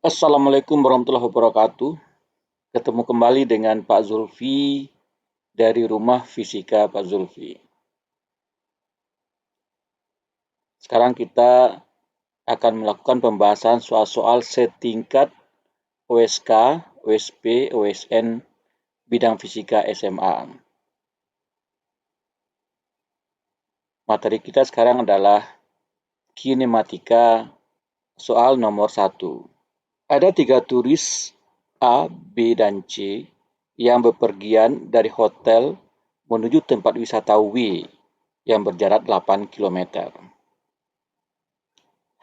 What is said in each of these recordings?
Assalamualaikum warahmatullahi wabarakatuh. Ketemu kembali dengan Pak Zulfi dari Rumah Fisika Pak Zulfi. Sekarang kita akan melakukan pembahasan soal-soal setingkat OSK, OSP, OSN bidang fisika SMA. Materi kita sekarang adalah kinematika soal nomor 1. Ada 3 turis A, B, dan C yang bepergian dari hotel menuju tempat wisata W yang berjarak 8 km.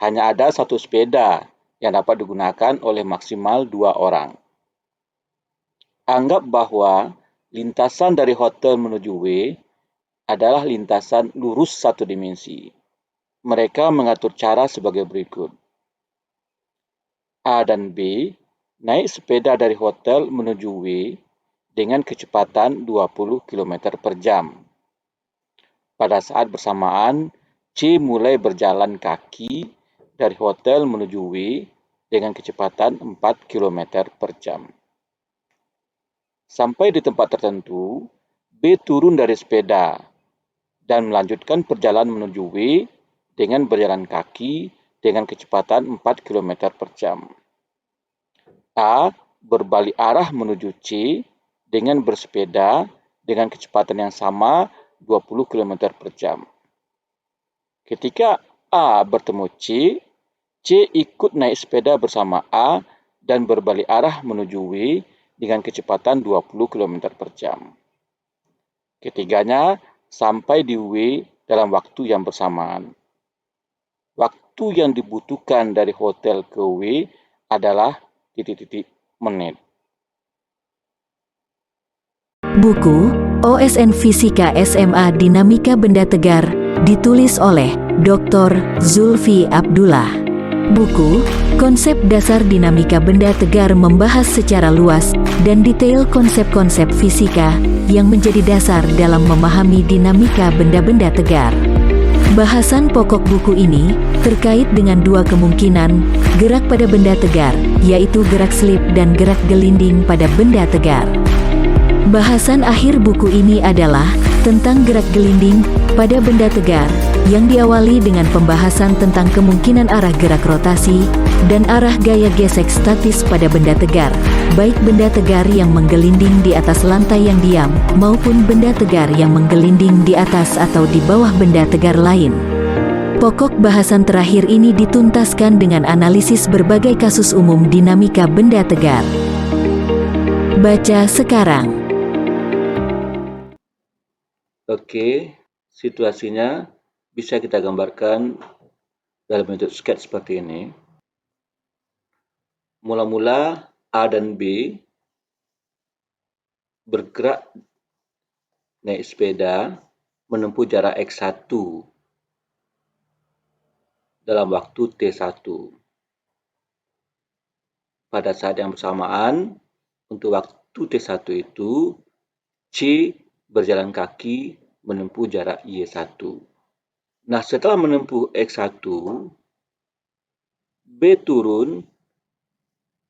Hanya ada satu sepeda yang dapat digunakan oleh maksimal 2 orang. Anggap bahwa lintasan dari hotel menuju W adalah lintasan lurus satu dimensi. Mereka mengatur cara sebagai berikut. A dan B naik sepeda dari hotel menuju W dengan kecepatan 20 km per jam. Pada saat bersamaan, C mulai berjalan kaki dari hotel menuju W dengan kecepatan 4 km per jam. Sampai di tempat tertentu, B turun dari sepeda dan melanjutkan perjalanan menuju W dengan berjalan kaki dengan kecepatan 4 km per jam. A berbalik arah menuju C dengan bersepeda dengan kecepatan yang sama 20 km per jam. Ketika A bertemu C, C ikut naik sepeda bersama A dan berbalik arah menuju W dengan kecepatan 20 km per jam. Ketiganya sampai di W dalam waktu yang bersamaan. Waktu yang dibutuhkan dari hotel ke W adalah titik-titik menit. Buku OSN Fisika SMA Dinamika Benda Tegar ditulis oleh Dr. Zulfi Abdullah. Buku Konsep Dasar Dinamika Benda Tegar membahas secara luas dan detail konsep-konsep fisika yang menjadi dasar dalam memahami dinamika benda-benda tegar. Bahasan pokok buku ini terkait dengan dua kemungkinan gerak pada benda tegar, yaitu gerak selip dan gerak gelinding pada benda tegar. Bahasan akhir buku ini adalah tentang gerak gelinding pada benda tegar, yang diawali dengan pembahasan tentang kemungkinan arah gerak rotasi dan arah gaya gesek statis pada benda tegar, baik benda tegar yang menggelinding di atas lantai yang diam, maupun benda tegar yang menggelinding di atas atau di bawah benda tegar lain. Pokok bahasan terakhir ini dituntaskan dengan analisis berbagai kasus umum dinamika benda tegar. Baca sekarang. Oke, situasinya bisa kita gambarkan dalam bentuk sketsa seperti ini. Mula-mula A dan B bergerak naik sepeda menempuh jarak X1 dalam waktu T1. Pada saat yang bersamaan, untuk waktu T1 itu, C berjalan kaki menempuh jarak Y1. Nah, setelah menempuh X1, B turun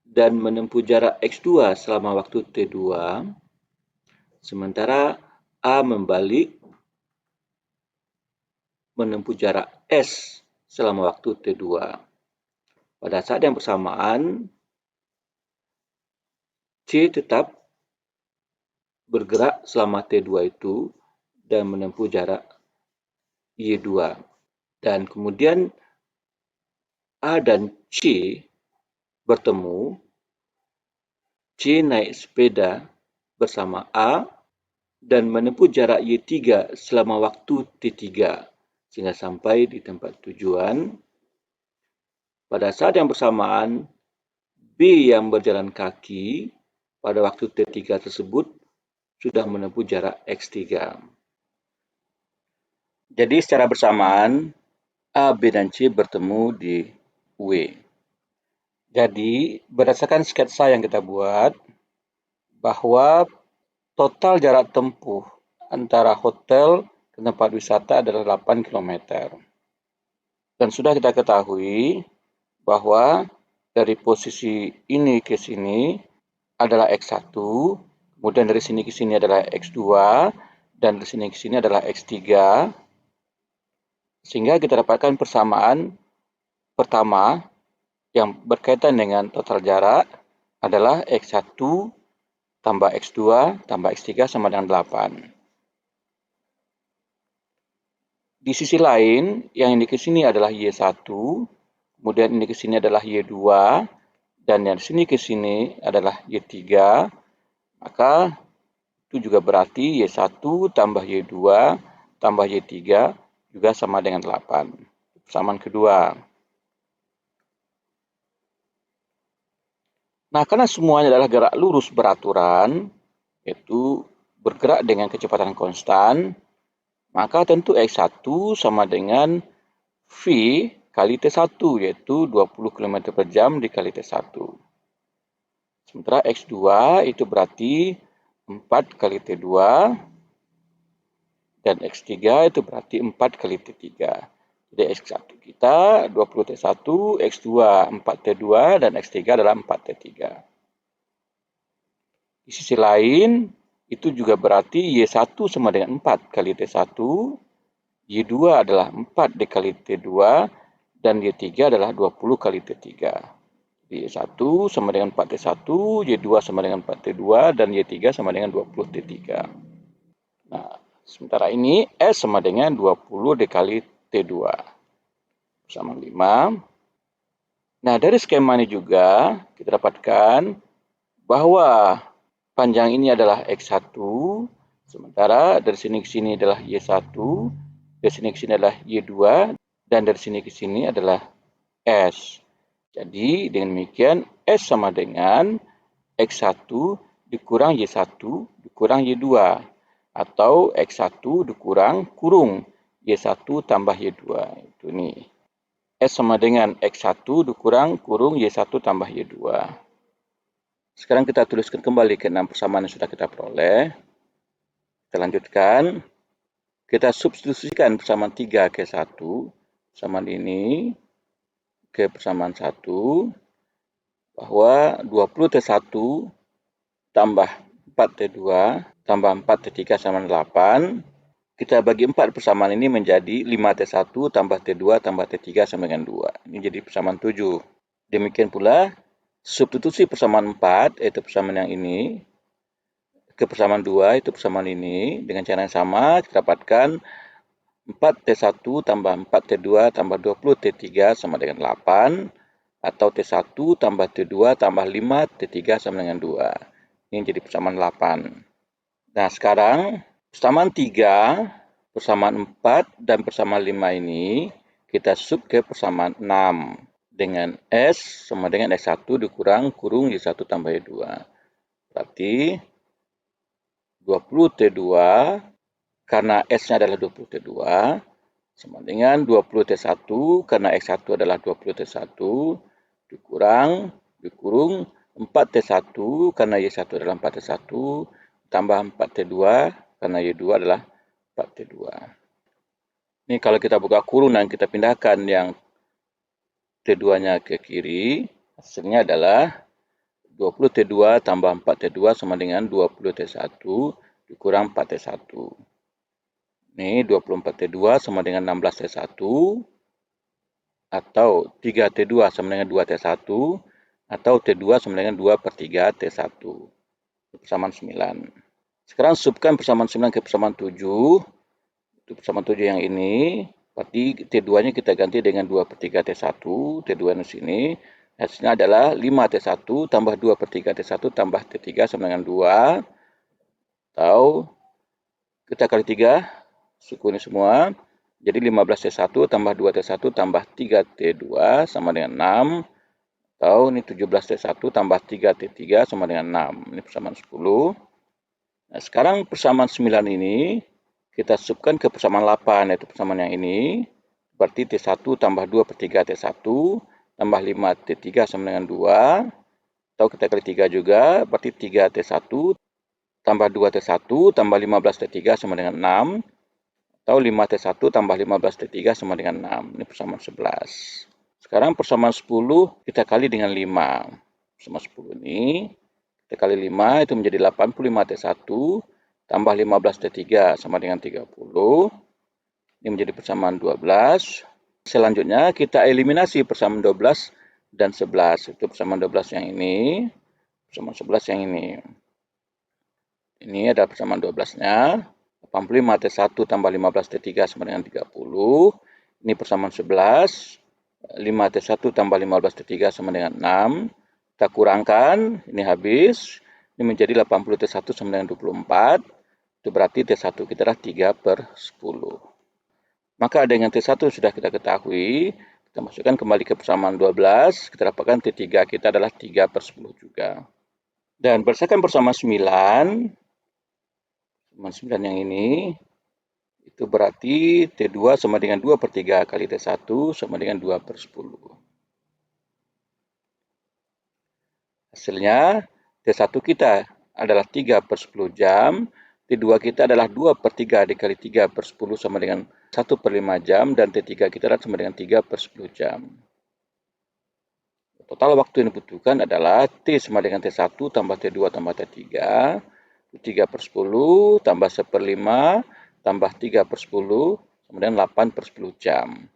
dan menempuh jarak X2 selama waktu T2, sementara A membalik menempuh jarak S selama waktu T2. Pada saat yang bersamaan, C tetap bergerak selama T2 itu dan menempuh jarak Y2. Dan kemudian A dan C bertemu, C naik sepeda bersama A dan menempuh jarak Y3 selama waktu T3 sehingga sampai di tempat tujuan. Pada saat yang bersamaan, B yang berjalan kaki pada waktu T3 tersebut sudah menempuh jarak X3. Jadi secara bersamaan A, B, dan C bertemu di W. Jadi berdasarkan sketsa yang kita buat, bahwa total jarak tempuh antara hotel ke tempat wisata adalah 8 km. Dan sudah kita ketahui bahwa dari posisi ini ke sini adalah X1, kemudian dari sini ke sini adalah X2, dan dari sini ke sini adalah X3, sehingga kita dapatkan persamaan pertama yang berkaitan dengan total jarak adalah X1 tambah X2 tambah X3 sama dengan 8. Di sisi lain, yang ini ke sini adalah Y1, kemudian ini ke sini adalah Y2, dan yang sini ke sini adalah Y3, maka itu juga berarti Y1 tambah Y2 tambah Y3 juga sama dengan 8. Persamaan kedua. Nah, karena semuanya adalah gerak lurus beraturan, yaitu bergerak dengan kecepatan konstan, maka tentu X1 sama dengan V kali T1, yaitu 20 km per jam dikali T1. Sementara X2 itu berarti 4 kali T2, dan X3 itu berarti 4 kali T3. Jadi X1 kita 20 T1, X2 4 T2, dan X3 adalah 4 T3. Di sisi lain, itu juga berarti Y1 sama dengan 4 kali T1, Y2 adalah 4 dikali T2, dan Y3 adalah 20 kali T3. Y1 sama dengan 4T1, Y2 sama dengan 4T2, dan Y3 sama dengan 20 T3. Nah, sementara ini S sama dengan 20 dikali T2. Sama 5. Nah, dari skema ini juga kita dapatkan bahwa panjang ini adalah X1, sementara dari sini ke sini adalah Y1, dari sini ke sini adalah Y2, dan dari sini ke sini adalah S. Jadi dengan demikian S sama dengan X1 dikurang Y1 dikurang Y2, atau X1 dikurang kurung Y1 tambah Y2. Itu nih. S sama dengan X1 dikurang kurung Y1 tambah Y2. Sekarang kita tuliskan kembali ke 6 persamaan yang sudah kita peroleh. Kita lanjutkan. Kita substitusikan persamaan 3 ke 1. Persamaan ini ke persamaan 1, bahwa 20T1 tambah 4T2 tambah 4T3 sama 8. Kita bagi 4 persamaan ini menjadi 5T1 tambah T2 tambah T3 sama dengan 2. Ini jadi persamaan 7. Demikian pula substitusi persamaan 4, yaitu persamaan yang ini, ke persamaan 2, itu persamaan ini. Dengan cara yang sama, kita dapatkan 4T1 tambah 4T2 tambah 20T3 sama dengan 8, atau T1 tambah T2 tambah 5T3 sama dengan 2. Ini jadi persamaan 8. Nah, sekarang persamaan 3, persamaan 4, dan persamaan 5 ini kita sub ke persamaan 6. Dengan S sama dengan S1 dikurang kurung Y1 tambah Y2. Berarti 20T2 karena S-nya adalah 20T2 sama dengan 20T1 karena X1 adalah 20T1 dikurung 4T1 karena Y1 adalah 4T1 tambah 4T2 karena Y2 adalah 4T2. Ini kalau kita buka kurung dan kita pindahkan yang T2-nya ke kiri, hasilnya adalah 20T2 tambah 4T2 sama dengan 20T1 dikurang 4T1. Ini 24T2 sama dengan 16T1, atau 3T2 sama dengan 2T1, atau T2 sama dengan 2/3T1. Persamaan 9. Sekarang subkan persamaan 9 ke persamaan 7. Itu persamaan 7 yang ini. Berarti T2-nya kita ganti dengan 2/3T1. T2 di sini. Hasilnya adalah 5T1 tambah 2/3T1 tambah T3 sama dengan 2. Atau kita kali 3. Suku ini semua. Jadi 15T1 tambah 2T1 tambah 3T2 sama dengan 6. Atau ini 17T1 tambah 3T3 sama dengan 6. Ini persamaan 10. Nah, sekarang persamaan 9 ini kita subkan ke persamaan 8, yaitu persamaan yang ini. Berarti T1 tambah 2/3T1 tambah 5T3 sama dengan 2. Atau kita kali 3 juga, berarti 3T1 tambah 2T1 tambah 15T3 sama dengan 6. Atau 5T1 tambah 15T3 sama dengan 6. Ini persamaan 11. Sekarang persamaan 10 kita kali dengan 5. Persamaan 10 ini kita kali 5 itu menjadi 85 T1 tambah 15 T3 sama dengan 30. Ini menjadi persamaan 12. Selanjutnya kita eliminasi persamaan 12 dan 11. Itu persamaan 12 yang ini, persamaan 11 yang ini. Ini adalah persamaan 12-nya. 85 T1 tambah 15 T3 sama dengan 30. Ini persamaan 11. 5 T1 tambah 15 T3 sama dengan 6. Kita kurangkan, ini habis. Ini menjadi 80 T1 sama dengan 24. Itu berarti T1 kita adalah 3/10. Maka dengan T1 sudah kita ketahui, kita masukkan kembali ke persamaan 12, kita dapatkan T3 kita adalah 3/10 juga. Dan berdasarkan persamaan 9 yang ini, itu berarti T2 sama dengan 2/3 kali T1 sama dengan 2/10. Hasilnya, T1 kita adalah 3/10 jam, T2 kita adalah 2/3 dikali 3/10 sama dengan 1/5 jam, dan T3 kita adalah sama dengan 3/10 jam. Total waktu yang dibutuhkan adalah T sama dengan T1 tambah T2 tambah T3, 3/10 tambah 1/5 tambah 3/10 sama dengan 8/10 jam.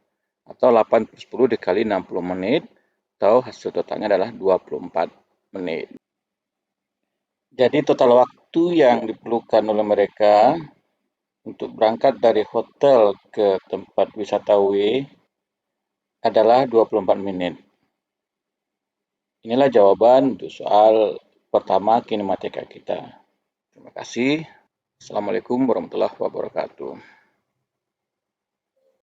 Atau 8/10 dikali 60 menit, atau hasil totalnya adalah 24 menit. Jadi total waktu yang diperlukan oleh mereka untuk berangkat dari hotel ke tempat wisata W adalah 24 menit. Inilah jawaban untuk soal pertama kinematika kita. Terima kasih. Assalamualaikum warahmatullahi wabarakatuh.